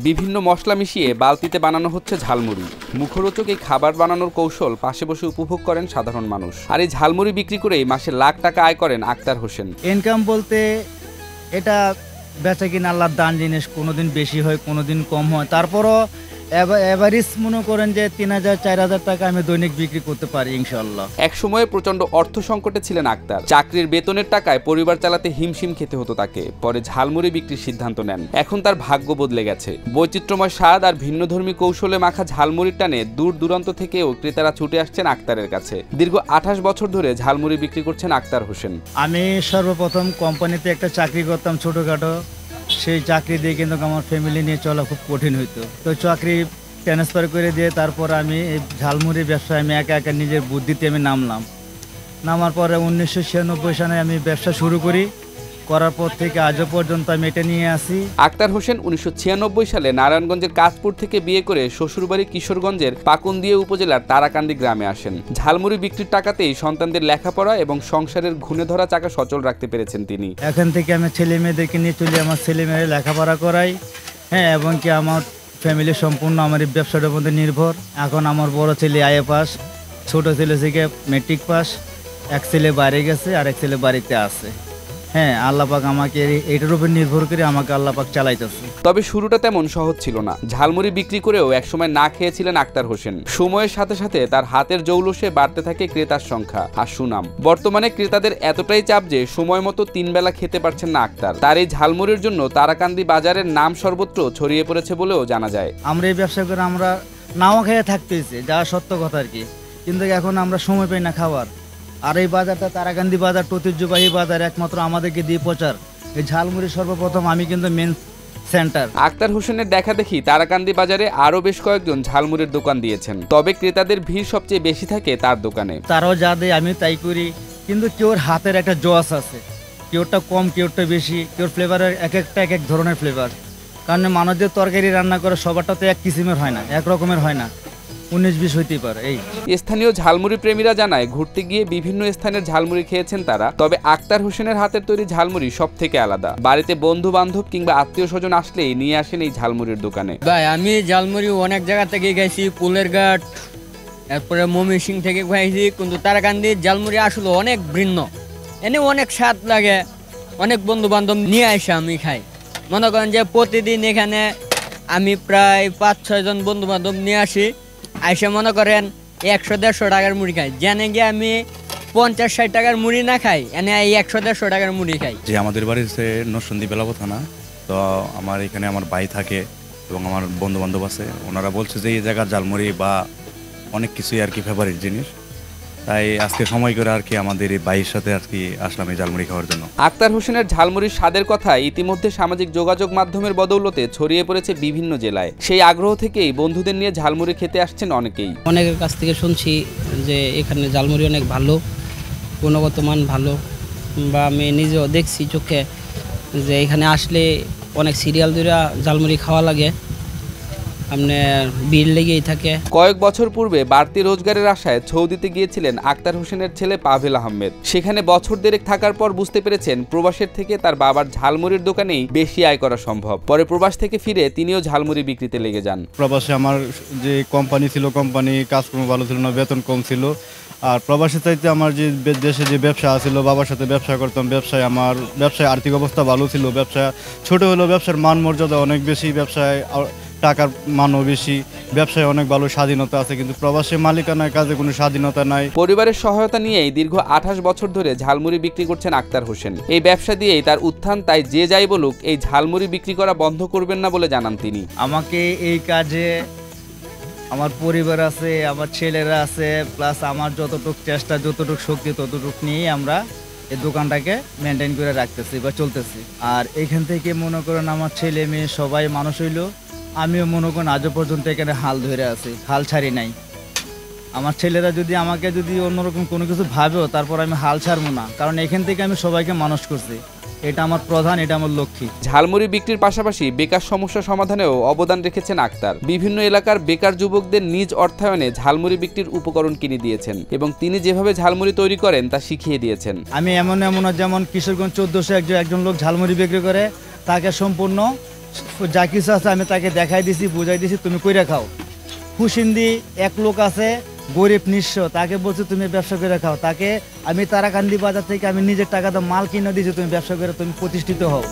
বিভিন্ন মশলা মিশিয়ে বালতিতে বানানো হচ্ছে ঝালমুড়ি। মুখরোচক এই খাবার বানানোর কৌশল পাশে বসে উপভোগ করেন সাধারণ মানুষ। আর এই ঝালমুড়ি বিক্রি করেই মাসে লাখ টাকা আয় করেন আক্তার হোসেন। ইনকাম বলতে এটা বেচা কিনা আল্লাহর দান জিনিস, কোনোদিন বেশি হয় কোনোদিন কম হয়, তারপরও এভারেজ মনে করেন যে ৩,০০০-৪,০০০ টাকা আমি দৈনিক বিক্রি করতে পারি ইনশাআল্লাহ। এক সময়ে প্রচন্ড অর্থ সংকটে ছিলেন আক্তার। চাকরির বেতনের টাকায় পরিবার চালাতে হিমশিম খেতে হতো তাকে। পরে ঝালমুড়ি বিক্রির সিদ্ধান্ত নেন। এখন তার ভাগ্য বদলে গেছে। বৈচিত্র্যময় স্বাদ আর ভিন্নধর্মী কৌশলে মাখা ঝালমুড়ির টানে দূর দূরান্ত থেকেও ক্রেতারা ছুটে আসছেন আক্তারের কাছে। দীর্ঘ ২৮ বছর ধরে ঝালমুড়ি বিক্রি করছেন আক্তার হোসেন। আমি সর্বপ্রথম কোম্পানিতে একটা চাকরি করতাম ছোটোখাটো। সেই চাকরি দিয়ে কিন্তু আমার ফ্যামিলি নিয়ে চলা খুব কঠিন হইতো। তো চাকরি ট্রান্সফার করে দিয়ে তারপর আমি এই ঝালমুড়ি ব্যবসায় আমি একা একা নিজের বুদ্ধিতে আমি নামার পরে ১৯৯৬ সালে আমি ব্যবসা শুরু করার পর থেকে আজও পর্যন্ত আমি এটা নিয়ে আসি। আক্তার হোসেন ১৯৯৬ সালে নারায়ণগঞ্জের কাশপুর থেকে বিয়ে করে শ্বশুরবাড়ি কিশোরগঞ্জের পাকুন্দিয়া উপজেলার তারাকান্দি গ্রামে আসেন। ঝালমুড়ি বিক্রির টাকাতেই সন্তানদের লেখাপড়া এবং সংসারের ঘুণে ধরা চাকা সচল রাখতে পেরেছেন তিনি। এখান থেকে আমি ছেলে মেয়েদেরকে নিয়ে চলে আমার ছেলে মেয়ের লেখাপড়া করাই, হ্যাঁ, এবং কি আমার ফ্যামিলি সম্পূর্ণ আমার এই ব্যবসাটার মধ্যে নির্ভর। এখন আমার বড় ছেলে আইএ পাস, ছোট ছেলে থেকে মেট্রিক পাস, এক ছেলে বাইরে গেছে আর এক ছেলে বাড়িতে আছে। হ্যাঁ, আল্লাহ পাক আমাকে এটার উপর নির্ভর করে আমাকে আল্লাহ পাক চালাইতেছে। তবে শুরুটা তেমন সহজ ছিল না। ঝালমুড়ি বিক্রি করেও একসময় না খেয়েছিলেন আক্তার হোসেন। সময়ের সাথে সাথে তার হাতের জৌলুসে বাড়তে থাকে ক্রেতার সংখ্যা আর সুনাম। বর্তমানে ক্রেতাদের এতটাই চাপ যে সময় মতো ৩ বেলা খেতে পারছেন না আক্তার। তার এই ঝালমুড়ির জন্য তারাকান্দি বাজারের নাম সর্বত্র ছড়িয়ে পড়েছে বলেও জানা যায়। আমরা এই ব্যবসা করে আমরা নাও খেয়ে থাকতেছি, যা সত্য কথা আর কি, কিন্তু এখন আমরা সময় পাই না খাওয়ার। আর এই বাজারটা তারাকান্দি বাজার ঐতিহ্যবাহী বাজার, একমাত্র আমাদেরকে দিয়ে প্রচার। এই ঝালমুড়ি সর্বপ্রথম আমি কিন্তু মেন সেন্টার। আক্তার হোসেনের দেখা দেখি তারাকান্দি বাজারে আরো বেশ কয়েকজন ঝালমুড়ির দোকান দিয়েছেন। তবে ক্রেতাদের ভিড় সবচেয়ে বেশি থাকে তার দোকানে। তারাও যা দেয় আমি তাই করি, কিন্তু কেউর হাতের একটা জোয়াস আছে, কেউটা কম কেউটা বেশি, কেউর ফ্লেভারের এক এক ধরনের ফ্লেভার। কারণ মানুষদের তরকারি রান্না করে সবারটা তো এক কিসিমের হয় না, এক রকমের হয় না, ১৯-২০ হইতেই পারে। এই স্থানীয় ঝালমুড়ি প্রেমীরা জানায় ঘুরতে গিয়ে বিভিন্ন স্থানের ঝালমুড়ি খেয়েছেন তারা। তবে আক্তার হোসেনের হাতের তৈরি ঝালমুড়ি সব থেকে আলাদা। বাড়িতে বন্ধু বান্ধব কিংবা আত্মীয় স্বজন আসলেই নিয়ে আসেন এই ঝালমুড়ির দোকানে। ভাই আমি ঝালমুড়ি অনেক জায়গা থেকে খাইছি, পুলের ঘাট, তারপরে ময়মনসিং থেকে খাইছি, কিন্তু তারাকান্দির ঝালমুড়ি আসলে অনেক ভিন্ন, এনে অনেক স্বাদ লাগে। অনেক বন্ধু বান্ধব নিয়ে আসে আমি খাই। মনে করেন যে প্রতিদিন এখানে আমি প্রায় ৫-৬ জন বন্ধু বান্ধব নিয়ে আসি, আইসে মনে করেন ১০০-১৫০ টাকার মুড়ি খাই। জানে গিয়ে আমি ৫০-৬০ টাকার মুড়ি না খাই, এনে ১০০-১৫০ টাকার মুড়ি খাই। যে আমাদের বাড়ি হচ্ছে নরসিংদী বেলাবো থানা। তো আমার এখানে আমার ভাই থাকে এবং আমার বন্ধু বান্ধব আছে। ওনারা বলছে যে এই জায়গার ঝালমুড়ি বা অনেক কিছুই আর কি ফেভারিট জিনিস, তাই আজকে সময় করে আর কি আমাদের এই ভাইয়ের সাথে আর কি আসলাম এই ঝালমুড়ি খাওয়ার জন্য। আক্তার হোসেনের ঝালমুড়ির স্বাদের কথা ইতিমধ্যে সামাজিক যোগাযোগ মাধ্যমের বদৌলতে ছড়িয়ে পড়েছে বিভিন্ন জেলায়। সেই আগ্রহ থেকেই বন্ধুদের নিয়ে ঝালমুড়ি খেতে আসছেন অনেকেই। অনেকের কাছ থেকে শুনছি যে এখানে ঝালমুড়ি অনেক ভালো, গুণগত মান ভালো, বা আমি নিজেও দেখছি চোখে যে এখানে আসলে অনেক সিরিয়াল ধরে ঝালমুড়ি খাওয়া লাগে, আপনার ভিড় লেগেই থাকে। কয়েক বছর পূর্বে বাড়তি রোজগারের আশায় সৌদিতে গিয়েছিলেন আক্তার হোসেনের ছেলে পাভেল আহমেদ। সেখানে বছর দেড়েক থাকার পর বুঝতে পেরেছেন প্রবাসের থেকে তার বাবার ঝালমুড়ির দোকানেই বেশি আয় করা সম্ভব। পরে প্রবাস থেকে ফিরে তিনিও ঝালমুড়ি বিক্রিতে লেগে যান। প্রবাসে আমার যে কোম্পানি ছিল, কোম্পানি কাজকর্ম ভালো ছিল না, বেতন কম ছিল। আর প্রবাসী চাইতে আমার যে দেশে যে ব্যবসা ছিল, বাবার সাথে ব্যবসা করতাম, ব্যবসায় আর্থিক অবস্থা ভালো ছিল। ব্যবসা ছোট হলেও ব্যবসার মান মর্যাদা অনেক বেশি, ব্যবসায় টাকার মানও বেশি, ব্যবসায় অনেক ভালো স্বাধীনতা আছে। কিন্তু প্রবাসী মালিকানার কাজে কোনো স্বাধীনতা নাই। পরিবারের সহায়তা নিয়েই দীর্ঘ ২৮ বছর ধরে ঝালমুড়ি বিক্রি করছেন আক্তার হোসেন। এই ব্যবসা দিয়েই তার উত্থান, তাই যে যাই বলুক এই ঝালমুড়ি বিক্রি করা বন্ধ করবেন না বলে জানান তিনি। আমাকে এই কাজে আমার পরিবার আছে, আমার ছেলেরা আছে, প্লাস আমার যতটুকু চেষ্টা, যতটুকু শক্তি, ততটুকু নিয়েই আমরা এই দোকানটাকে মেনটেন করে রাখতেছি বা চলতেছি। আর এখান থেকে মনে করেন আমার ছেলে মেয়ে সবাই মানুষ হইল, আমিও মনে করেন আজও পর্যন্ত এখানে হাল ধরে আছি, হাল ছাড়ি নাই। আমার ছেলেরা যদি আমাকে যদি অন্যরকম কোনো কিছু ভাবেও, তারপর আমি হাল ছাড়বো না, কারণ এখান থেকে আমি সবাইকে মানুষ করছি। এটা আমার প্রধান, এটা আমার লক্ষ্য। ঝালমুড়ি বিক্রির পাশাপাশি বেকার সমস্যা সমাধানেও অবদান রেখেছেন আক্তার। বিভিন্ন এলাকার বেকার যুবকদের নিজ অর্থায়নে ঝালমুড়ি বিক্রির উপকরণ কিনে দিয়েছেন এবং তিনি যেভাবে ঝালমুড়ি তৈরি করেন তা শিখিয়ে দিয়েছেন। আমি এমন যেমন কিশোরগঞ্জ ১৪০০ একজন লোক ঝালমুড়ি বিক্রি করে, তাকে সম্পূর্ণ যা কিছু আছে আমি তাকে দেখাই দিছি, বুঝাই দিছি, তুমি কইরা খাও। খুশিন্দি এক লোক আছে গরিব নিঃস্ব, তাকে বলছি তুমি ব্যবসা করে খাও। তাকে আমি তারাকান্দি বাজার থেকে আমি নিজের টাকাতে মাল কিনে দিয়েছি, তুমি ব্যবসা করে তুমি প্রতিষ্ঠিত হও।